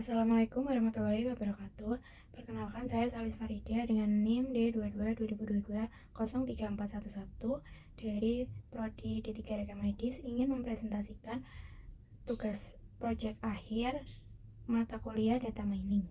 Assalamualaikum warahmatullahi wabarakatuh. Perkenalkan, saya Salis Farida dengan NIM D22-2022-03411 dari Prodi D3 Rekam Medis ingin mempresentasikan tugas proyek akhir mata kuliah Data Mining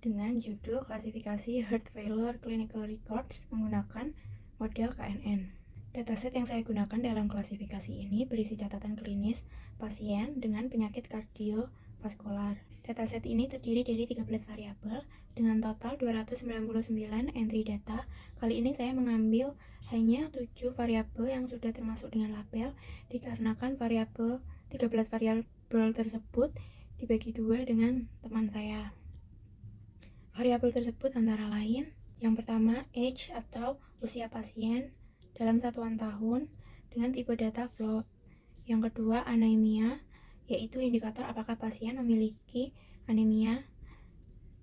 dengan judul klasifikasi Heart Failure Clinical Records menggunakan model KNN. Dataset yang saya gunakan dalam klasifikasi ini berisi catatan klinis pasien dengan penyakit kardiovaskular. Dataset ini terdiri dari 13 variabel dengan total 299 entry data. Kali ini saya mengambil hanya 7 variabel yang sudah termasuk dengan label dikarenakan 13 variabel tersebut dibagi dua dengan teman saya. Variabel tersebut antara lain yang pertama age atau usia pasien dalam satuan tahun dengan tipe data float. Yang kedua anemia, yaitu indikator apakah pasien memiliki anemia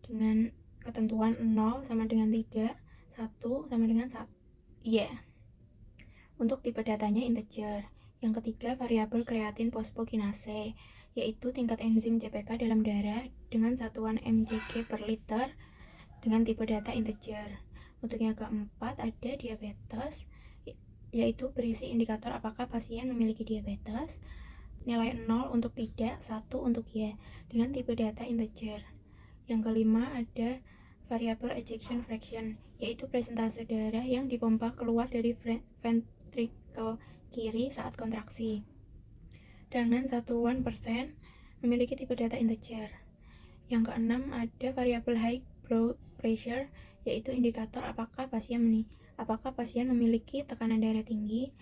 dengan ketentuan 0 sama dengan tidak, 1 sama dengan 1. Untuk tipe datanya integer. Yang ketiga variabel kreatin fosfokinase, yaitu tingkat enzim CPK dalam darah dengan satuan mcg per liter dengan tipe data integer. Untuk yang keempat ada diabetes, yaitu berisi indikator apakah pasien memiliki diabetes, nilai 0 untuk tidak, 1 untuk ya, dengan tipe data integer. Yang kelima ada variabel ejection fraction, yaitu persentase darah yang dipompa keluar dari ventricle kiri saat kontraksi, dengan satuan persen memiliki tipe data integer. Yang keenam ada variabel high blood pressure, yaitu indikator apakah pasien memiliki tekanan darah tinggi,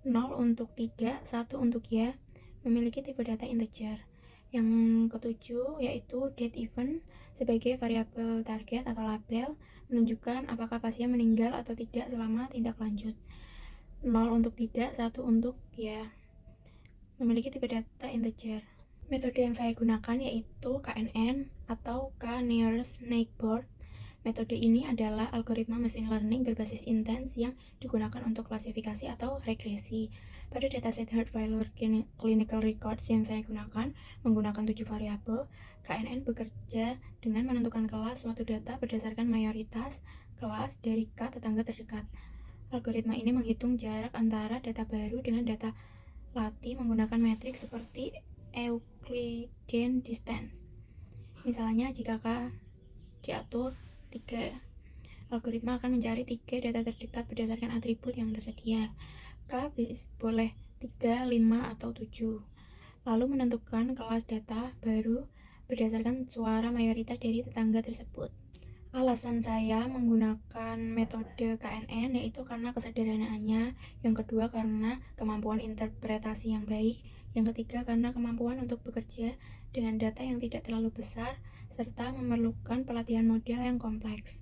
0 untuk tidak, 1 untuk ya, memiliki tipe data integer. Yang ketujuh yaitu date event sebagai variabel target atau label menunjukkan apakah pasien meninggal atau tidak selama tindak lanjut, 0 untuk tidak, 1 untuk ya, memiliki tipe data integer. Metode yang saya gunakan yaitu KNN atau K-Nearest Neighbor. Metode ini adalah algoritma machine learning berbasis intens yang digunakan untuk klasifikasi atau regresi. Pada dataset Heart Failure Clinical Records yang saya gunakan menggunakan 7 variabel, KNN bekerja dengan menentukan kelas suatu data berdasarkan mayoritas kelas dari K tetangga terdekat. Algoritma ini menghitung jarak antara data baru dengan data latih menggunakan metrik seperti Euclidean distance. Misalnya jika K diatur 3, algoritma akan mencari 3 data terdekat berdasarkan atribut yang tersedia. K boleh 3, 5, atau 7. Lalu menentukan kelas data baru berdasarkan suara mayoritas dari tetangga tersebut. Alasan saya menggunakan metode KNN yaitu karena kesederhanaannya, yang kedua karena kemampuan interpretasi yang baik, yang ketiga karena kemampuan untuk bekerja dengan data yang tidak terlalu besar, serta memerlukan pelatihan model yang kompleks.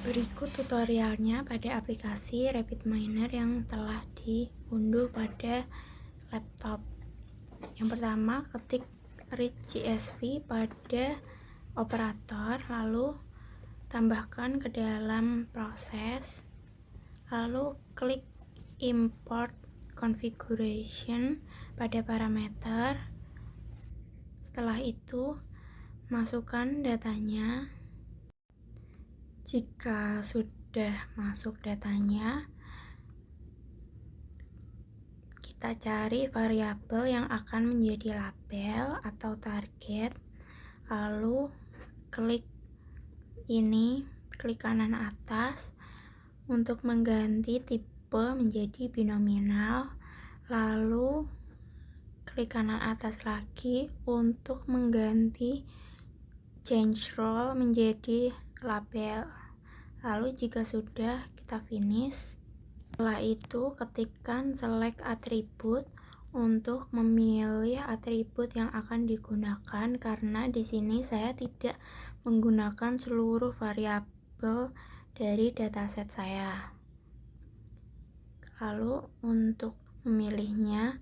Berikut tutorialnya pada aplikasi RapidMiner yang telah diunduh pada laptop. Yang pertama, ketik read CSV pada operator, lalu tambahkan ke dalam proses, lalu klik import configuration pada parameter. Setelah itu masukkan datanya. Jika sudah masuk datanya, kita cari variabel yang akan menjadi label atau target, lalu klik ini, klik kanan atas untuk mengganti tipe menjadi binominal, lalu klik kanan atas lagi untuk mengganti change role menjadi label. Lalu jika sudah, kita finish. Setelah itu ketikkan select atribut untuk memilih atribut yang akan digunakan, karena di sini saya tidak menggunakan seluruh variabel dari dataset saya. Lalu untuk memilihnya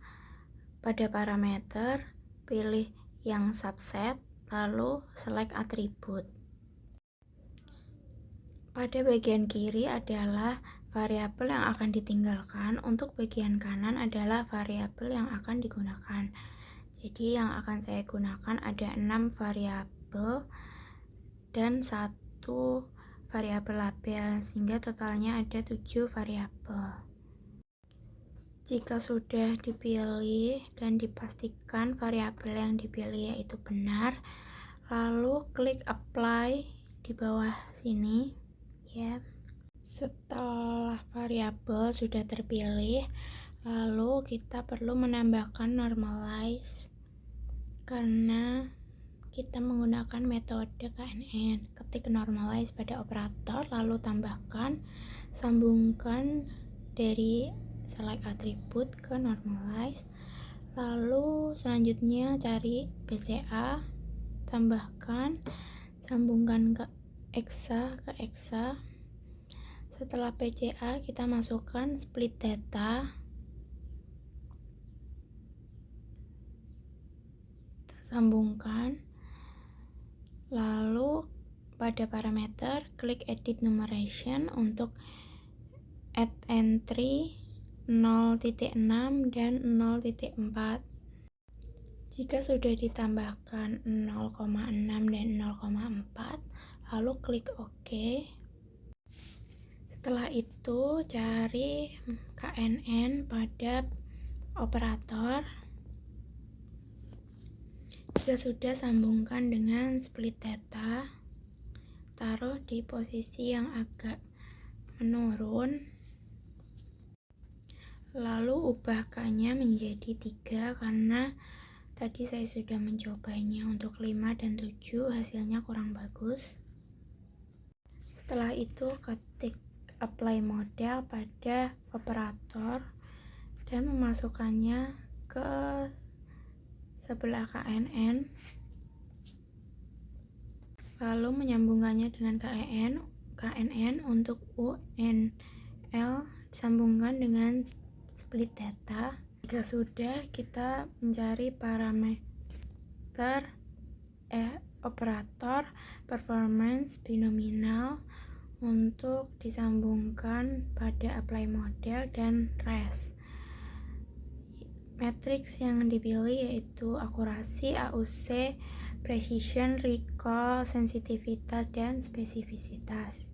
pada parameter, pilih yang subset, lalu select atribut. Pada bagian kiri adalah variabel yang akan ditinggalkan, untuk bagian kanan adalah variabel yang akan digunakan. Jadi yang akan saya gunakan ada 6 variabel dan 1 variabel label, sehingga totalnya ada 7 variabel. Jika sudah dipilih dan dipastikan variabel yang dipilih yaitu benar, lalu klik apply di bawah sini ya. Setelah variabel sudah terpilih, lalu kita perlu menambahkan normalize karena kita menggunakan metode KNN. Ketik normalize pada operator, lalu tambahkan, sambungkan dari select atribut ke normalize, lalu selanjutnya cari PCA, tambahkan, sambungkan ke exa, setelah PCA kita masukkan split data, kita sambungkan, lalu pada parameter klik edit numeration untuk add entry 0.6 dan 0.4. Jika sudah ditambahkan 0,6 dan 0,4, lalu klik OK. Setelah itu cari KNN pada operator. Jika sudah, sambungkan dengan split data, taruh di posisi yang agak menurun, lalu ubah K-nya menjadi 3 karena tadi saya sudah mencobanya untuk 5 dan 7, hasilnya kurang bagus. Setelah itu ketik apply model pada operator dan memasukkannya ke sebelah KNN, lalu menyambungkannya dengan KNN untuk UNL disambungkan dengan split data. Jika sudah, kita mencari parameter operator performance binominal untuk disambungkan pada apply model dan rest. Matriks yang dipilih yaitu akurasi, AUC, precision, recall, sensitivitas, dan spesifisitas.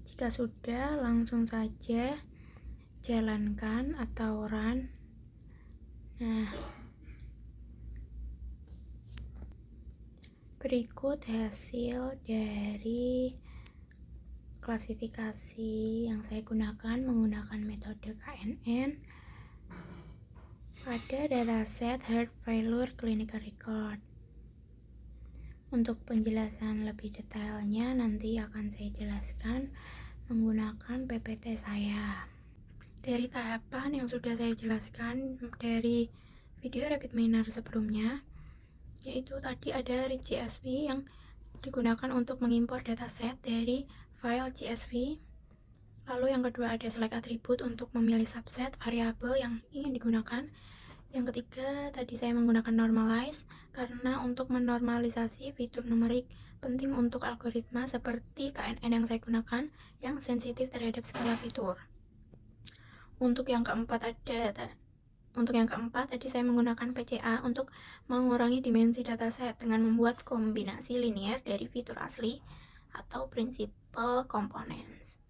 Jika sudah, langsung saja jalankan atau run. Nah, berikut hasil dari klasifikasi yang saya gunakan menggunakan metode KNN pada dataset heart failure clinical record. Untuk penjelasan lebih detailnya nanti akan saya jelaskan menggunakan PPT saya. Dari tahapan yang sudah saya jelaskan dari video RapidMiner sebelumnya, yaitu tadi ada read CSV yang digunakan untuk mengimpor dataset dari file CSV. Lalu yang kedua ada select atribut untuk memilih subset variabel yang ingin digunakan. Yang ketiga tadi saya menggunakan normalize karena untuk menormalisasi fitur numerik penting untuk algoritma seperti KNN yang saya gunakan yang sensitif terhadap skala fitur. Untuk yang keempat tadi saya menggunakan PCA untuk mengurangi dimensi dataset dengan membuat kombinasi linear dari fitur asli atau principal components.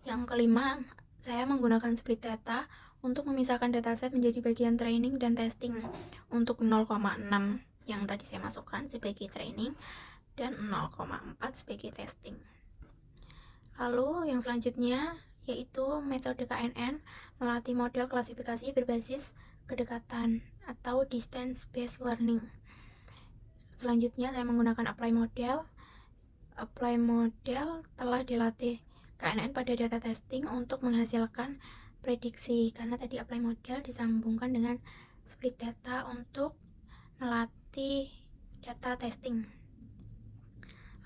Yang kelima, saya menggunakan split data untuk memisahkan dataset menjadi bagian training dan testing untuk 0,6 yang tadi saya masukkan sebagai training dan 0,4 sebagai testing. Lalu yang selanjutnya yaitu metode KNN melatih model klasifikasi berbasis kedekatan atau distance based learning. Selanjutnya saya menggunakan apply model. Apply model telah dilatih KNN pada data testing untuk menghasilkan prediksi karena tadi apply model disambungkan dengan split data untuk melatih data testing.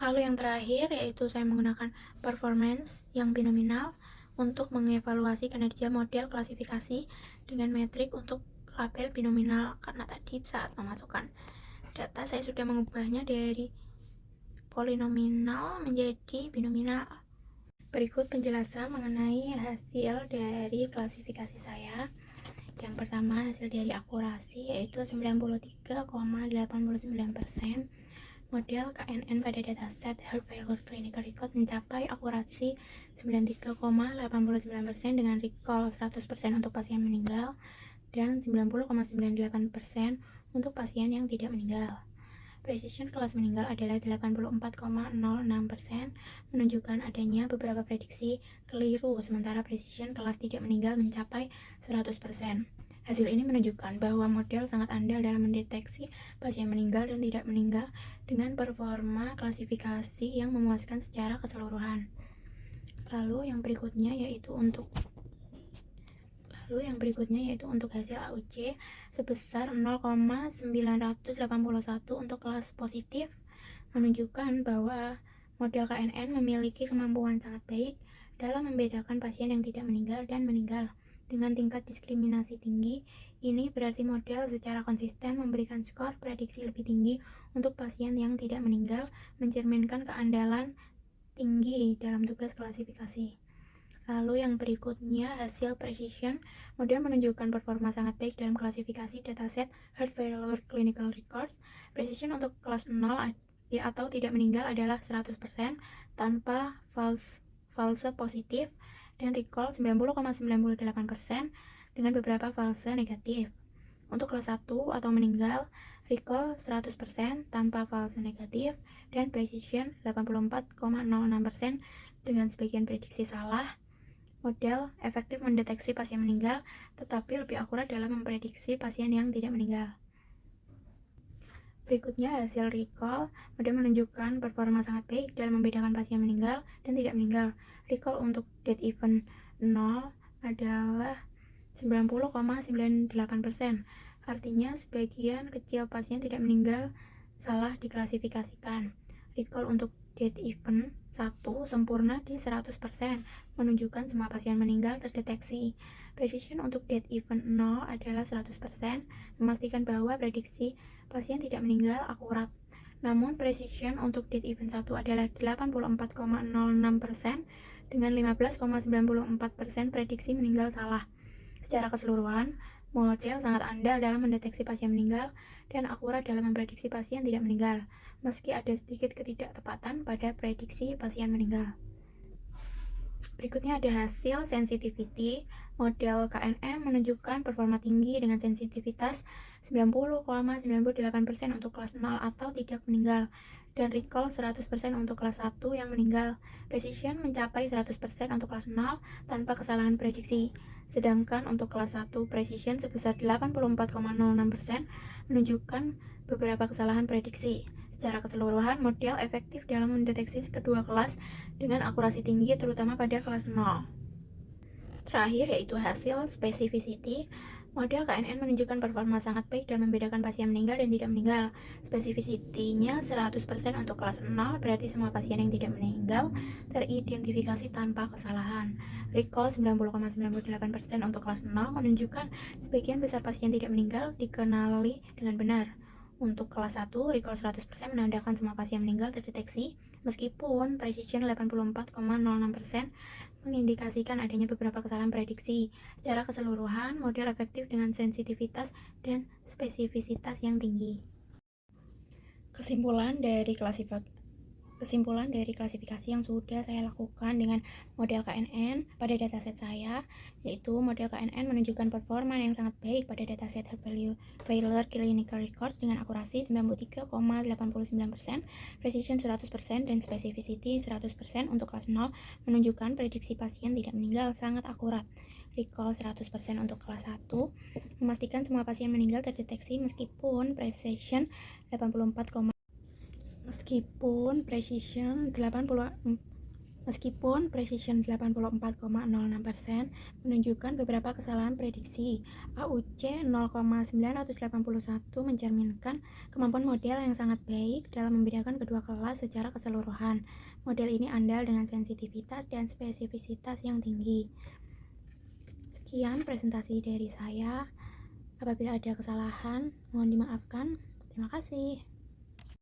Lalu yang terakhir yaitu saya menggunakan performance yang binominal untuk mengevaluasi kinerja model klasifikasi dengan metrik untuk label binominal karena tadi saat memasukkan data saya sudah mengubahnya dari polinominal menjadi binominal. Berikut penjelasan mengenai hasil dari klasifikasi saya. Yang pertama, hasil dari akurasi yaitu 93,89%. Model KNN pada dataset Heart Failure Clinical Record mencapai akurasi 93,89% dengan recall 100% untuk pasien meninggal dan 90,98% untuk pasien yang tidak meninggal. Precision kelas meninggal adalah 84,06%, menunjukkan adanya beberapa prediksi keliru, sementara precision kelas tidak meninggal mencapai 100%. Hasil ini menunjukkan bahwa model sangat andal dalam mendeteksi pasien meninggal dan tidak meninggal dengan performa klasifikasi yang memuaskan secara keseluruhan. Lalu yang berikutnya yaitu untuk hasil AUC sebesar 0,981 untuk kelas positif, menunjukkan bahwa model KNN memiliki kemampuan sangat baik dalam membedakan pasien yang tidak meninggal dan meninggal. Dengan tingkat diskriminasi tinggi, ini berarti model secara konsisten memberikan skor prediksi lebih tinggi untuk pasien yang tidak meninggal, mencerminkan keandalan tinggi dalam tugas klasifikasi. Lalu yang berikutnya hasil precision, model menunjukkan performa sangat baik dalam klasifikasi dataset Heart Failure Clinical Records. Precision untuk kelas 0 atau tidak meninggal adalah 100% tanpa false positif dan recall 90,98% dengan beberapa false negatif. Untuk kelas 1 atau meninggal, recall 100% tanpa false negatif dan precision 84,06% dengan sebagian prediksi salah. Model efektif mendeteksi pasien meninggal, tetapi lebih akurat dalam memprediksi pasien yang tidak meninggal. Berikutnya hasil recall, model menunjukkan performa sangat baik dalam membedakan pasien meninggal dan tidak meninggal. Recall untuk dead event 0 adalah 90,98%. Artinya sebagian kecil pasien tidak meninggal salah diklasifikasikan. Recall untuk dead event 1 sempurna di 100%, menunjukkan semua pasien meninggal terdeteksi. Precision untuk dead event 0 adalah 100%, memastikan bahwa prediksi pasien tidak meninggal akurat. Namun precision untuk dead event 1 adalah 84,06% dengan 15,94% prediksi meninggal salah. Secara keseluruhan, model sangat andal dalam mendeteksi pasien meninggal dan akurat dalam memprediksi pasien tidak meninggal, meski ada sedikit ketidaktepatan pada prediksi pasien meninggal. Berikutnya ada hasil sensitivity. Model KNN menunjukkan performa tinggi dengan sensitivitas 90,98% untuk kelas 0 atau tidak meninggal dan recall 100% untuk kelas 1 yang meninggal. Precision mencapai 100% untuk kelas 0 tanpa kesalahan prediksi. Sedangkan untuk kelas 1 precision sebesar 84,06% menunjukkan beberapa kesalahan prediksi. Secara keseluruhan, model efektif dalam mendeteksi kedua kelas dengan akurasi tinggi terutama pada kelas 0. Terakhir yaitu hasil specificity. Model KNN menunjukkan performa sangat baik dalam membedakan pasien meninggal dan tidak meninggal. Specificity-nya 100% untuk kelas 0, berarti semua pasien yang tidak meninggal teridentifikasi tanpa kesalahan. Recall 90,98% untuk kelas 0 menunjukkan sebagian besar pasien tidak meninggal dikenali dengan benar. Untuk kelas 1, recall 100% menandakan semua pasien meninggal terdeteksi, meskipun precision 84,06% mengindikasikan adanya beberapa kesalahan prediksi. Secara keseluruhan, model efektif dengan sensitivitas dan spesifisitas yang tinggi. Kesimpulan dari klasifikasi yang sudah saya lakukan dengan model KNN pada dataset saya, yaitu model KNN menunjukkan performa yang sangat baik pada dataset Heart Failure Clinical Records dengan akurasi 93,89%, precision 100%, dan specificity 100% untuk kelas 0, menunjukkan prediksi pasien tidak meninggal sangat akurat. Recall 100% untuk kelas 1, memastikan semua pasien meninggal terdeteksi meskipun precision 84,06% menunjukkan beberapa kesalahan prediksi. AUC 0,981 mencerminkan kemampuan model yang sangat baik dalam membedakan kedua kelas secara keseluruhan. Model ini andal dengan sensitivitas dan spesifisitas yang tinggi. Sekian presentasi dari saya. Apabila ada kesalahan, mohon dimaafkan. Terima kasih.